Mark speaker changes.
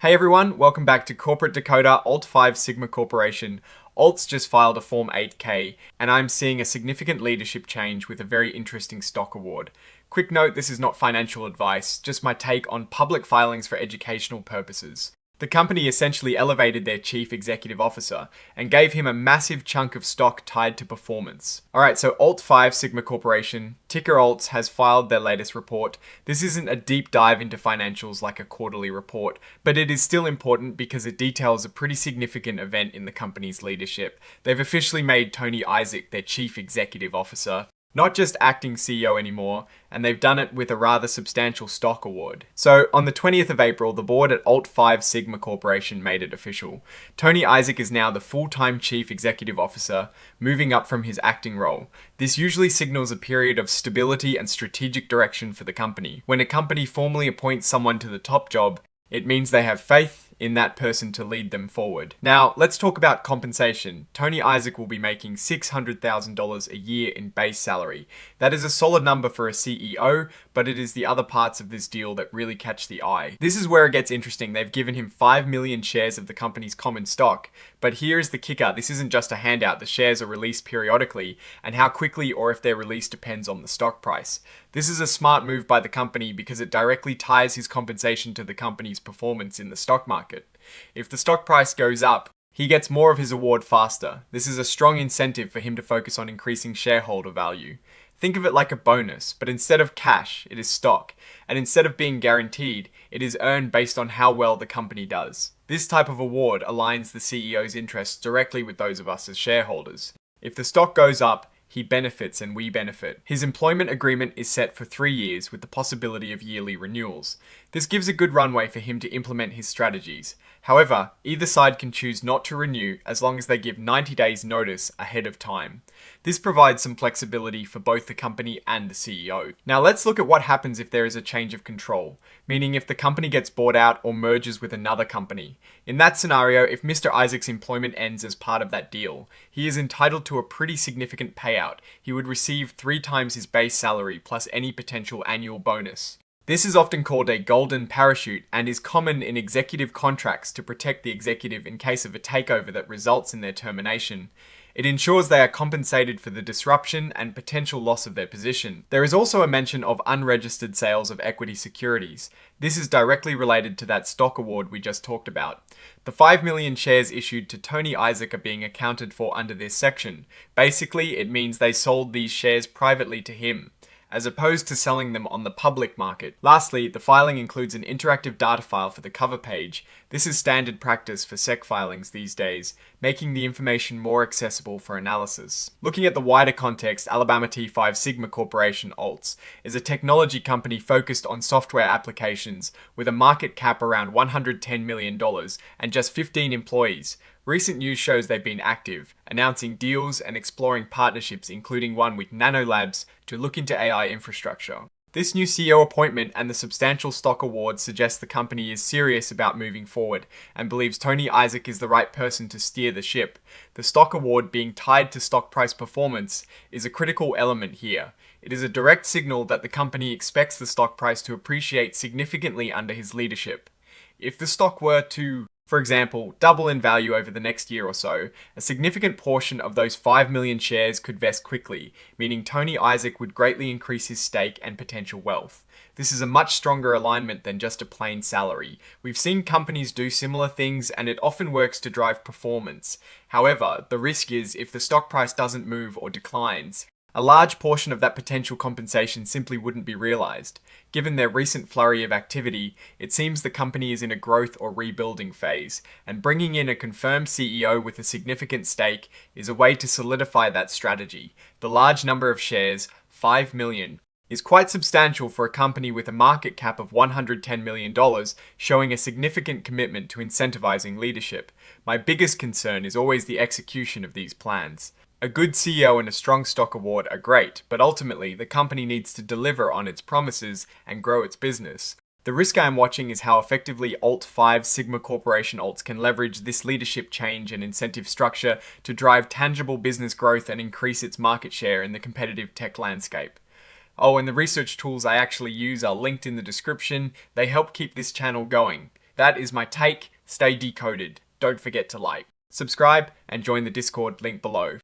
Speaker 1: Hey everyone, welcome back to Corporate Decoder, ALT5 Sigma Corporation. ALTS just filed a Form 8K, and I'm seeing a significant leadership change with a very interesting stock award. Quick note, this is not financial advice, just my take on public filings for educational purposes. The company essentially elevated their chief executive officer and gave him a massive chunk of stock tied to performance. Alright, so ALT5 Sigma Corporation, ticker ALTS, has filed their latest report. This isn't a deep dive into financials like a quarterly report, but it is still important because it details a pretty significant event in the company's leadership. They've officially made Tony Isaac their chief executive officer, not just acting CEO anymore, and they've done it with a rather substantial stock award. So on the 20th of April, the board at ALT5 Sigma Corporation made it official. Tony Isaac is now the full-time chief executive officer, moving up from his acting role. This usually signals a period of stability and strategic direction for the company. When a company formally appoints someone to the top job, it means they have faith in that person to lead them forward. Now, let's talk about compensation. Tony Isaac will be making $600,000 a year in base salary. That is a solid number for a CEO, but it is the other parts of this deal that really catch the eye. This is where it gets interesting. They've given him 5 million shares of the company's common stock. But here's the kicker. This isn't just a handout. The shares are released periodically, and how quickly or if they're released depends on the stock price. This is a smart move by the company because it directly ties his compensation to the company's performance in the stock market. If the stock price goes up, he gets more of his award faster. This is a strong incentive for him to focus on increasing shareholder value. Think of it like a bonus, but instead of cash, it is stock. And instead of being guaranteed, it is earned based on how well the company does. This type of award aligns the CEO's interests directly with those of us as shareholders. If the stock goes up, he benefits and we benefit. His employment agreement is set for 3 years with the possibility of yearly renewals. This gives a good runway for him to implement his strategies. However, either side can choose not to renew as long as they give 90 days notice ahead of time. This provides some flexibility for both the company and the CEO. Now let's look at what happens if there is a change of control, meaning if the company gets bought out or merges with another company. In that scenario, if Mr. Isaac's employment ends as part of that deal, he is entitled to a pretty significant payout. He would receive 3 times his base salary plus any potential annual bonus. This is often called a golden parachute and is common in executive contracts to protect the executive in case of a takeover that results in their termination. It ensures they are compensated for the disruption and potential loss of their position. There is also a mention of unregistered sales of equity securities. This is directly related to that stock award we just talked about. The 5 million shares issued to Tony Isaac are being accounted for under this section. Basically, it means they sold these shares privately to him, as opposed to selling them on the public market. Lastly, the filing includes an interactive data file for the cover page. This is standard practice for SEC filings these days, making the information more accessible for analysis. Looking at the wider context, ALT5 Sigma Corporation (ALTS) is a technology company focused on software applications with a market cap around $110 million and just 15 employees. Recent news shows they've been active, announcing deals and exploring partnerships, including one with Nanolabs to look into AI infrastructure. This new CEO appointment and the substantial stock award suggest the company is serious about moving forward and believes Tony Isaac is the right person to steer the ship. The stock award being tied to stock price performance is a critical element here. It is a direct signal that the company expects the stock price to appreciate significantly under his leadership. If the stock were to, for example, double in value over the next year or so, a significant portion of those 5 million shares could vest quickly, meaning Tony Isaac would greatly increase his stake and potential wealth. This is a much stronger alignment than just a plain salary. We've seen companies do similar things and it often works to drive performance. However, the risk is if the stock price doesn't move or declines, a large portion of that potential compensation simply wouldn't be realized. Given their recent flurry of activity, it seems the company is in a growth or rebuilding phase, and bringing in a confirmed CEO with a significant stake is a way to solidify that strategy. The large number of shares, 5 million, is quite substantial for a company with a market cap of $110 million, showing a significant commitment to incentivizing leadership. My biggest concern is always the execution of these plans. A good CEO and a strong stock award are great, but ultimately the company needs to deliver on its promises and grow its business. The risk I am watching is how effectively ALT5 Sigma Corporation ALTS can leverage this leadership change and incentive structure to drive tangible business growth and increase its market share in the competitive tech landscape. Oh, and the research tools I actually use are linked in the description. They help keep this channel going. That is my take. Stay decoded. Don't forget to like, subscribe, and join the Discord link below.